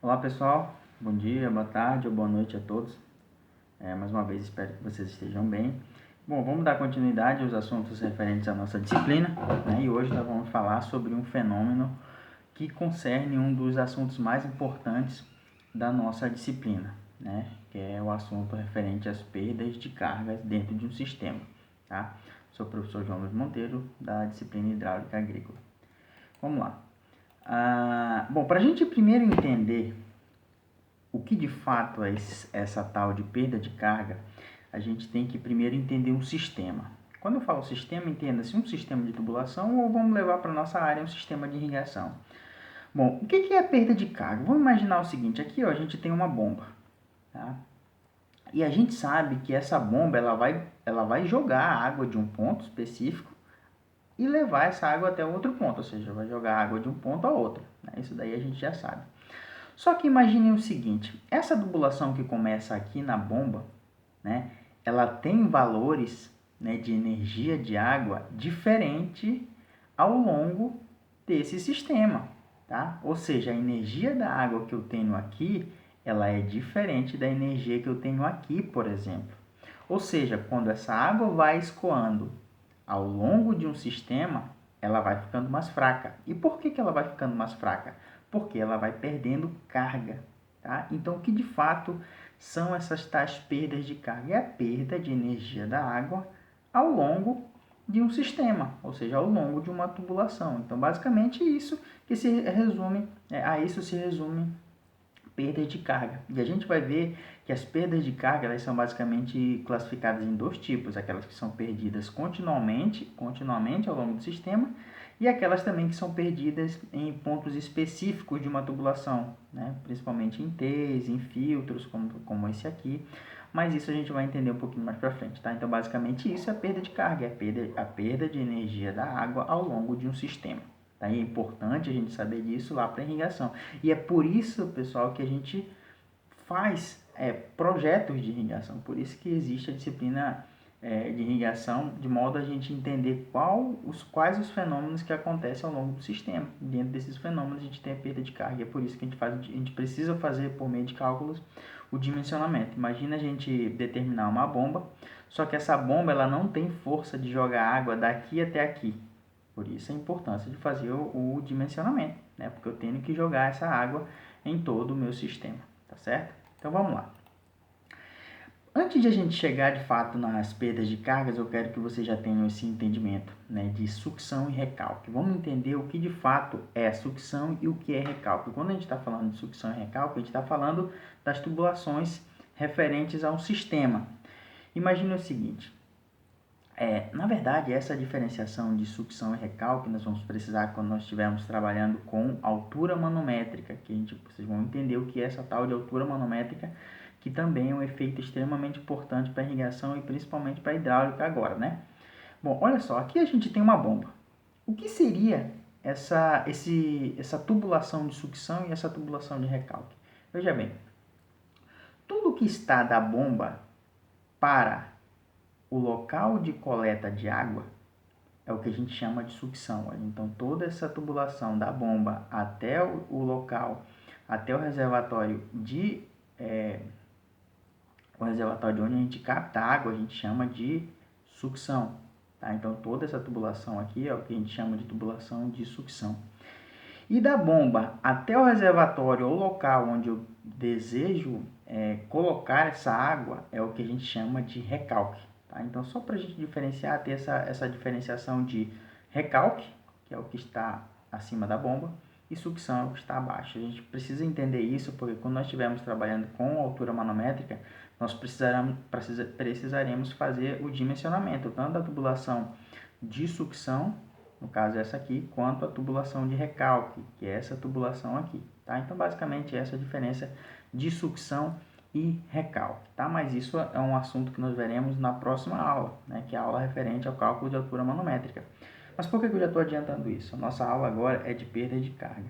Olá pessoal, bom dia, boa tarde ou boa noite a todos. Mais uma vez espero que vocês estejam bem. Bom, vamos dar continuidade aos assuntos referentes à nossa disciplina, né? E hoje nós vamos falar sobre um fenômeno que concerne um dos assuntos mais importantes da nossa disciplina, né? Que é o assunto referente às perdas de cargas dentro de um sistema, tá? Sou o professor João Luiz Monteiro, da disciplina Hidráulica Agrícola. Vamos lá. Bom, para a gente primeiro entender o que de fato é essa tal de perda de carga, a gente tem que primeiro entender um sistema. Quando eu falo sistema, entenda-se um sistema de tubulação ou vamos levar para a nossa área um sistema de irrigação. Bom, o que é a perda de carga? Vamos imaginar o seguinte, aqui ó, a gente tem uma bomba, tá? E a gente sabe que essa bomba ela vai jogar a água de um ponto específico e levar essa água até outro ponto, ou seja, vai jogar a água de um ponto a outro, né? Isso daí a gente já sabe. Só que imagine o seguinte, essa tubulação que começa aqui na bomba, né, ela tem valores, né, de energia de água diferente ao longo desse sistema, tá? Ou seja, a energia da água que eu tenho aqui, ela é diferente da energia que eu tenho aqui, por exemplo. Ou seja, quando essa água vai escoando ao longo de um sistema, ela vai ficando mais fraca. E por que ela vai ficando mais fraca? Porque ela vai perdendo carga, tá? Então, o que de fato são essas tais perdas de carga? É a perda de energia da água ao longo de um sistema, ou seja, ao longo de uma tubulação. Então, basicamente isso que se resume, a isso se resume perdas de carga. E a gente vai ver que as perdas de carga elas são basicamente classificadas em dois tipos, aquelas que são perdidas continuamente ao longo do sistema e aquelas também que são perdidas em pontos específicos de uma tubulação, né? Principalmente em T's, em filtros, como esse aqui, mas isso a gente vai entender um pouquinho mais para frente, tá? Então, basicamente isso é a perda de carga, é a perda de energia da água ao longo de um sistema. Tá? E é importante a gente saber disso lá para a irrigação. E é por isso, pessoal, que a gente faz projetos de irrigação. Por isso que existe a disciplina de irrigação, de modo a gente entender quais os fenômenos que acontecem ao longo do sistema. Dentro desses fenômenos a gente tem a perda de carga. E é por isso que a gente precisa fazer, por meio de cálculos, o dimensionamento. Imagina a gente determinar uma bomba, só que essa bomba ela não tem força de jogar água daqui até aqui. Por isso a importância de fazer o dimensionamento, né? Porque eu tenho que jogar essa água em todo o meu sistema, tá certo? Então vamos lá. Antes de a gente chegar de fato nas perdas de cargas, eu quero que vocês já tenham esse entendimento, né, de sucção e recalque. Vamos entender o que de fato é sucção e o que é recalque. Quando a gente está falando de sucção e recalque, a gente está falando das tubulações referentes a um sistema. Imagine o seguinte, na verdade, essa diferenciação de sucção e recalque nós vamos precisar quando nós estivermos trabalhando com altura manométrica, vocês vão entender o que é essa tal de altura manométrica, que também é um efeito extremamente importante para a irrigação e principalmente para a hidráulica agora, né? Bom, olha só, aqui a gente tem uma bomba. O que seria essa tubulação de sucção e essa tubulação de recalque? Veja bem, tudo que está da bomba para o local de coleta de água é o que a gente chama de sucção. Então, toda essa tubulação da bomba até o local, até o reservatório onde a gente capta a água, a gente chama de sucção. Tá? Então, toda essa tubulação aqui é o que a gente chama de tubulação de sucção. E da bomba até o reservatório ou local onde eu desejo colocar essa água é o que a gente chama de recalque. Tá? Então, só para a gente diferenciar, ter essa diferenciação de recalque, que é o que está acima da bomba, e sucção é o que está abaixo. A gente precisa entender isso, porque quando nós estivermos trabalhando com altura manométrica, nós precisaremos fazer o dimensionamento, tanto da tubulação de sucção, no caso essa aqui, quanto a tubulação de recalque, que é essa tubulação aqui. Tá? Então, basicamente, essa é a diferença de sucção e recalque, tá? Mas isso é um assunto que nós veremos na próxima aula, né? Que é a aula referente ao cálculo de altura manométrica. Mas por que eu já estou adiantando isso? A nossa aula agora é de perda de carga.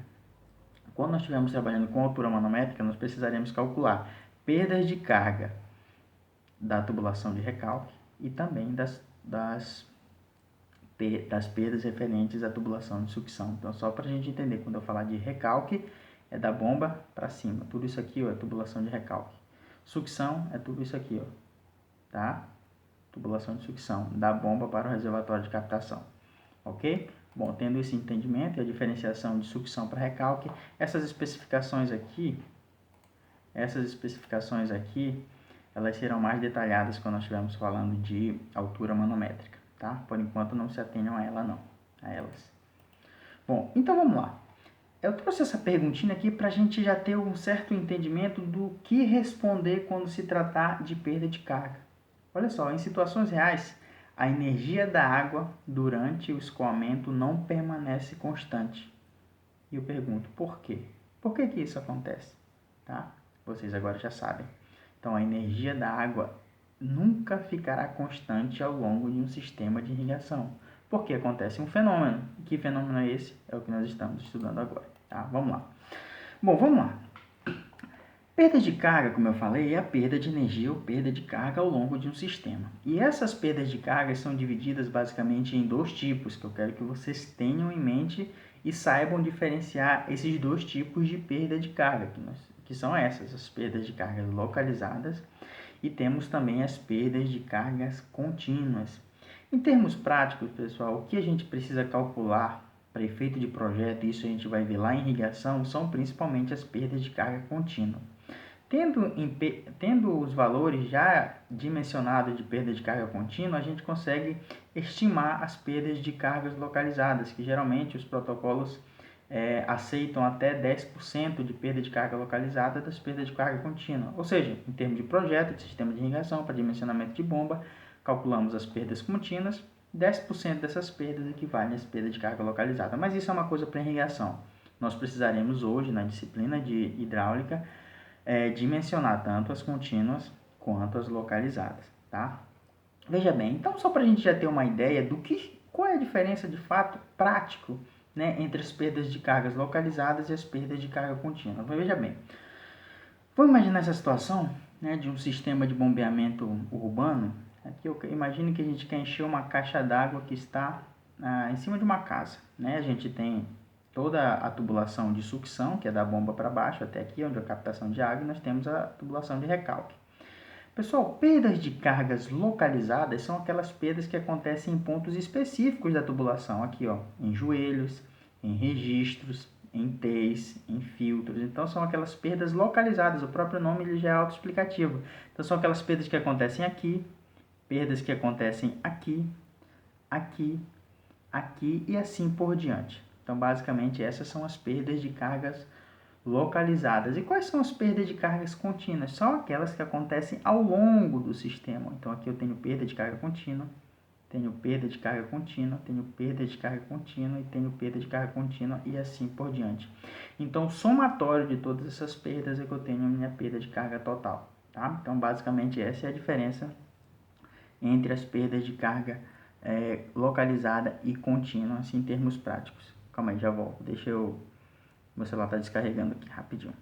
Quando nós estivermos trabalhando com altura manométrica, nós precisaremos calcular perdas de carga da tubulação de recalque e também das perdas referentes à tubulação de sucção. Então, só para a gente entender, quando eu falar de recalque, é da bomba para cima. Tudo isso aqui, ó, é tubulação de recalque. Sucção é tudo isso aqui, ó, tá? Tubulação de sucção, da bomba para o reservatório de captação, ok? Bom, tendo esse entendimento e a diferenciação de sucção para recalque, essas especificações aqui, elas serão mais detalhadas quando nós estivermos falando de altura manométrica, tá? Por enquanto não se atenham a elas. Bom, então vamos lá. Eu trouxe essa perguntinha aqui para a gente já ter um certo entendimento do que responder quando se tratar de perda de carga. Olha só, em situações reais, a energia da água durante o escoamento não permanece constante. E eu pergunto, por quê? Por que que isso acontece? Tá? Vocês agora já sabem. Então, a energia da água nunca ficará constante ao longo de um sistema de irrigação. Porque acontece um fenômeno. Que fenômeno é esse? É o que nós estamos estudando agora. Tá? Vamos lá. Bom, vamos lá. Perda de carga, como eu falei, é a perda de energia ou perda de carga ao longo de um sistema. E essas perdas de carga são divididas basicamente em dois tipos, que eu quero que vocês tenham em mente e saibam diferenciar esses dois tipos de perda de carga, que são essas, as perdas de cargas localizadas e temos também as perdas de cargas contínuas. Em termos práticos, pessoal, o que a gente precisa calcular para efeito de projeto, isso a gente vai ver lá em irrigação, são principalmente as perdas de carga contínua. Tendo os valores já dimensionados de perda de carga contínua, a gente consegue estimar as perdas de cargas localizadas, que geralmente os protocolos aceitam até 10% de perda de carga localizada das perdas de carga contínua. Ou seja, em termos de projeto de sistema de irrigação para dimensionamento de bomba, calculamos as perdas contínuas, 10% dessas perdas equivalem às perdas de carga localizada. Mas isso é uma coisa para irrigação. Nós precisaremos hoje, na disciplina de hidráulica, dimensionar tanto as contínuas quanto as localizadas, tá? Veja bem, então só para a gente já ter uma ideia qual é a diferença de fato prático, né, entre as perdas de cargas localizadas e as perdas de carga contínua. Veja bem, vamos imaginar essa situação, né, de um sistema de bombeamento urbano. Aqui eu imagino que a gente quer encher uma caixa d'água que está em cima de uma casa, né? A gente tem toda a tubulação de sucção, que é da bomba para baixo até aqui, onde é a captação de água, e nós temos a tubulação de recalque. Pessoal, perdas de cargas localizadas são aquelas perdas que acontecem em pontos específicos da tubulação, aqui ó, em joelhos, em registros, em T's, em filtros. Então são aquelas perdas localizadas, o próprio nome ele já é autoexplicativo. Então são aquelas perdas que acontecem aqui, perdas que acontecem aqui, aqui, aqui e assim por diante. Então basicamente essas são as perdas de cargas localizadas. E quais são as perdas de cargas contínuas? São aquelas que acontecem ao longo do sistema. Então aqui eu tenho perda de carga contínua, tenho perda de carga contínua, tenho perda de carga contínua e tenho perda de carga contínua e assim por diante. Então o somatório de todas essas perdas é que eu tenho a minha perda de carga total, tá? Então basicamente essa é a diferença entre as perdas de carga localizada e contínua, assim, em termos práticos. Calma aí, já volto. Meu celular está descarregando aqui rapidinho.